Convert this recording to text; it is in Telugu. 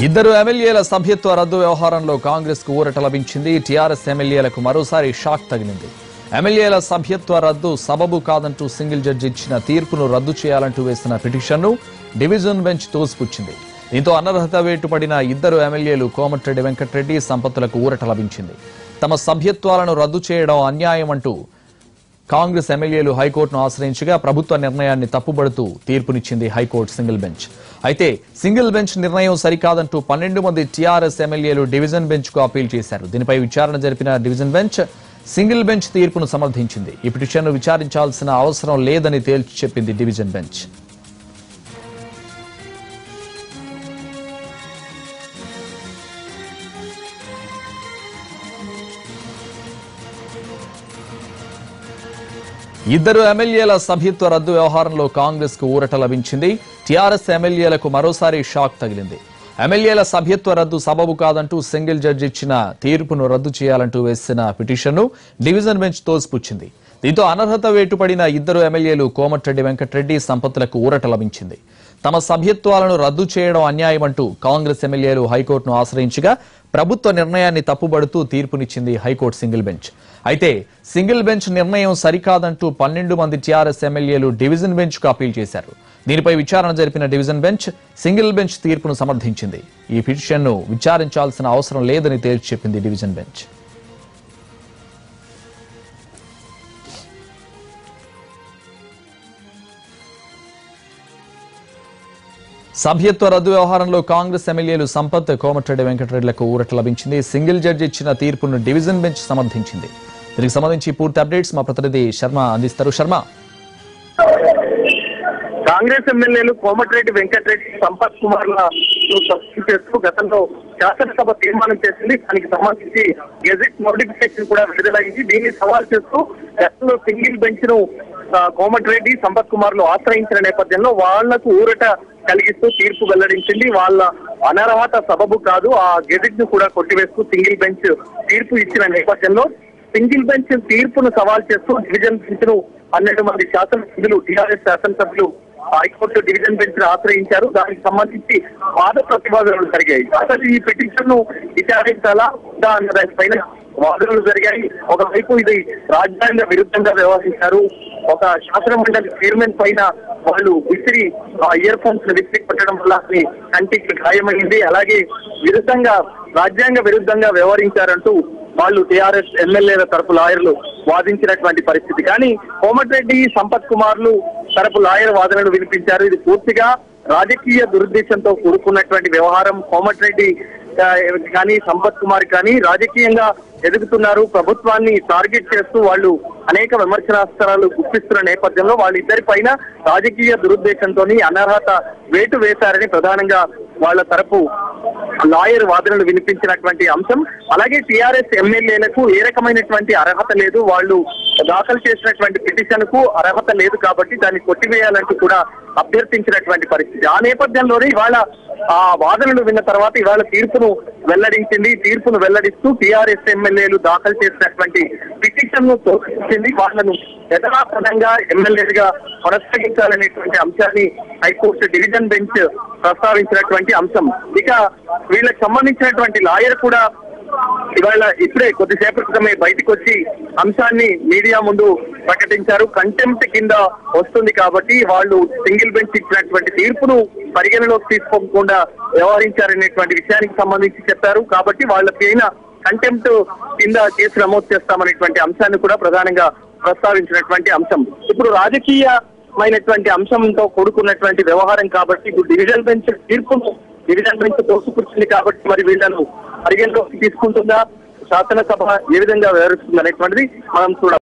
ఇద్దరు ఎమ్మెల్యేల సభ్యత్వ రద్దు వ్యవహారంలో కాంగ్రెస్ కు ఊరట లభించింది. టీఆర్ఎస్ ఎమ్మెల్యేలకు మరోసారి షాక్ తగిలింది. ఎమ్మెల్యేల సభ్యత్వ రద్దు సబబు కాదంటూ సింగిల్ జడ్జి ఇచ్చిన తీర్పును రద్దు చేయాలంటూ వేసిన పిటిషన్ను డివిజన్ బెంచ్ తోసిపుచ్చింది. దీంతో అనర్హత వేటు పడిన ఇద్దరు ఎమ్మెల్యేలు కోమటిరెడ్డి వెంకటరెడ్డి సంపత్తులకు ఊరట లభించింది. తమ సభ్యత్వాలను రద్దు చేయడం అన్యాయం అంటూ కాంగ్రెస్ ఎమ్మెల్యేలు హైకోర్టును ఆశ్రయించగా ప్రభుత్వ నిర్ణయాన్ని తప్పుబడుతూ తీర్పునిచ్చింది హైకోర్టు సింగిల్ బెంచ్. అయితే సింగిల్ బెంచ్ నిర్ణయం సరికాదంటూ 12 మంది టీఆర్ఎస్ ఎమ్మెల్యేలు డివిజన్ బెంచ్ కు అప్పీల్ చేశారు. దీనిపై విచారణ జరిపిన డివిజన్ బెంచ్ సింగిల్ బెంచ్ తీర్పును సమర్థించింది. ఈ పిటిషన్ను విచారించాల్సిన అవసరం లేదని తేల్చి చెప్పింది డివిజన్ బెంచ్. ఇద్దరు ఎమ్మెల్యేల సభ్యత్వ రద్దు వ్యవహారంలో కాంగ్రెస్ కు ఊరట లభించింది. టీఆర్ఎస్ ఎమ్మెల్యేలకు మరోసారి షాక్ తగిలింది. ఎమ్మెల్యేల సభ్యత్వ రద్దు సబబు కాదంటూ సింగిల్ జడ్జి ఇచ్చిన తీర్పును రద్దు చేయాలంటూ వేసిన పిటిషన్ను డివిజన్ బెంచ్ తోసిపుచ్చింది. దీంతో అనర్హత వేటుపడిన ఇద్దరు ఎమ్మెల్యేలు కోమటిరెడ్డి వెంకటరెడ్డి సంపత్తులకు ఊరట లభించింది. తమ సభ్యత్వాలను రద్దు చేయడం అన్యాయమంటూ కాంగ్రెస్ ఎమ్మెల్యేలు హైకోర్టును ఆశ్రయించగా ప్రభుత్వ నిర్ణయాన్ని తప్పుబడుతూ తీర్పునిచ్చింది హైకోర్టు సింగిల్ బెంచ్. అయితే సింగిల్ బెంచ్ నిర్ణయం సరికాదంటూ 12 మంది టీఆర్ఎస్ ఎమ్మెల్యేలు డివిజన్ బెంచ్ కు అప్పీల్ చేశారు. దీనిపై విచారణ జరిపిన డివిజన్ బెంచ్ సింగిల్ బెంచ్ తీర్పును సమర్థించింది. ఈ పిటిషన్ను విచారించాల్సిన అవసరం లేదని తేల్చి చెప్పింది డివిజన్ బెంచ్. సభ్యత్వ రద్దు వ్యవహారంలో కాంగ్రెస్ ఎమ్మెల్యేలు సంపత్, కోమటిరెడ్డి వెంకటరెడ్డిలకు ఊరట లభించింది. సింగిల్ జడ్జి ఇచ్చిన తీర్పును డివిజన్ బెంచ్ సమర్థించింది. దీనికి సంబంధించి పూర్తి అప్డేట్స్ మా ప్రతినిధి శర్మ అందిస్తారు. శర్మ, కాంగ్రెస్ ఎమ్మెల్యేలు కోమటిరెడ్డి వెంకటరెడ్డి, సంపత్ కుమార్ చేస్తూ గతంలో శాసనసభ తీర్మానం చేసింది. దానికి సంబంధించి గెజెట్ నోటిఫికేషన్ కూడా విడుదలైంది. దీన్ని సవాల్ చేస్తూ గతంలో సింగిల్ బెంచ్ ను కోమటిరెడ్డి, సంపత్ కుమార్ లు ఆశ్రయించిన నేపథ్యంలో వాళ్లకు ఊరట కలిగిస్తూ తీర్పు వెల్లడించింది. వాళ్ళ అనర్హత సబబు కాదు, ఆ గెజెట్ ను కూడా కొట్టివేస్తూ సింగిల్ బెంచ్ తీర్పు ఇచ్చిన నేపథ్యంలో సింగిల్ బెంచ్ తీర్పును సవాల్ చేస్తూ డివిజన్ బెంచ్ ను 12 మంది శాసనసభ్యులు, టీఆర్ఎస్ శాసనసభ్యులు హైకోర్టు డివిజన్ బెంచ్ ను ఆశ్రయించారు. దానికి సంబంధించి వాద ప్రతివాదనలు జరిగాయి. అసలు ఈ పిటిషన్ ను విచారించాలా అన్న దానిపైన వాదనలు జరిగాయి. ఒకవైపు ఇది రాజ్యాంగ విరుద్ధంగా వ్యవహరించారు, ఒక శాసన మండలి చైర్మన్ పైన వాళ్ళు విసిరి ఇయర్ ఫోన్స్ ను విసిరి పెట్టడం వల్ల కంటికి గాయమైంది, అలాగే రాజ్యాంగ విరుద్ధంగా వ్యవహరించారంటూ వాళ్ళు టీఆర్ఎస్ ఎమ్మెల్యేల తరపు లాయర్లు వాదించినటువంటి పరిస్థితి. కానీ కోమటిరెడ్డి, సంపత్ కుమార్లు తరపు లాయర్ వాదనలు వినిపించారు. ఇది పూర్తిగా రాజకీయ దురుద్దేశంతో కూడుకున్నటువంటి వ్యవహారం. కోమటిరెడ్డి కానీ సంపత్ కుమార్ కానీ రాజకీయంగా ఎదుగుతున్నారు. ప్రభుత్వాన్ని టార్గెట్ చేస్తూ వాళ్ళు అనేక విమర్శనాస్త్రాలు గుప్పిస్తున్న నేపథ్యంలో వాళ్ళిద్దరి పైన రాజకీయ దురుద్దేశంతో అనర్హత వేటు వేశారని ప్రధానంగా వాళ్ళ తరపు లాయర్ వాదనలు వినిపించినటువంటి అంశం. అలాగే టీఆర్ఎస్ ఎమ్మెల్యేలకు ఏ రకమైనటువంటి అర్హత లేదు, వాళ్ళు దాఖలు చేసినటువంటి పిటిషన్ కు అర్హత లేదు కాబట్టి దాన్ని కొట్టివేయాలంటూ కూడా అభ్యర్థించినటువంటి పరిస్థితి. ఆ నేపథ్యంలోనే ఇవాళ ఆ వాదనలు విన్న తర్వాత ఇవాళ తీర్పును వెల్లడించింది. తీర్పును వెల్లడిస్తూ టీఆర్ఎస్ ఎమ్మెల్యేలు దాఖలు చేసినటువంటి పిటిషన్ ను తోసింది. వాళ్ళను యథాతథంగా ఎమ్మెల్యేలుగా కొనసాగించాలనేటువంటి అంశాన్ని హైకోర్టు డివిజన్ బెంచ్ ప్రస్తావించినటువంటి అంశం. ఇక వీళ్ళకి సంబంధించినటువంటి లాయర్ కూడా ఇవాళ ఇప్పుడే కొద్దిసేపటి క్రితమే బయటకు వచ్చి అంశాన్ని మీడియా ముందు ప్రకటించారు. కంటెంప్ట్ కింద వస్తుంది కాబట్టి వాళ్ళు సింగిల్ బెంచ్ ఇచ్చినటువంటి తీర్పును పరిగణలోకి తీసుకోకుండా వ్యవహరించారనేటువంటి విషయానికి సంబంధించి చెప్పారు. కాబట్టి వాళ్ళపైన కంటెంప్ట్ కింద కేసు నమోదు చేస్తామనేటువంటి అంశాన్ని కూడా ప్రధానంగా ప్రస్తావించినటువంటి అంశం. ఇప్పుడు రాజకీయమైనటువంటి అంశంతో కూడుకున్నటువంటి వ్యవహారం కాబట్టి ఇప్పుడు డివిజన్ బెంచ్ తీర్పును డివిజన్ బెంచ్ తోసిపుచ్చింది కాబట్టి మరి వీళ్ళను పరిగణలోకి తీసుకుంటుందా, శాసనసభ ఏ విధంగా వ్యవహరిస్తుంది అనేటువంటిది మనం చూడాలి.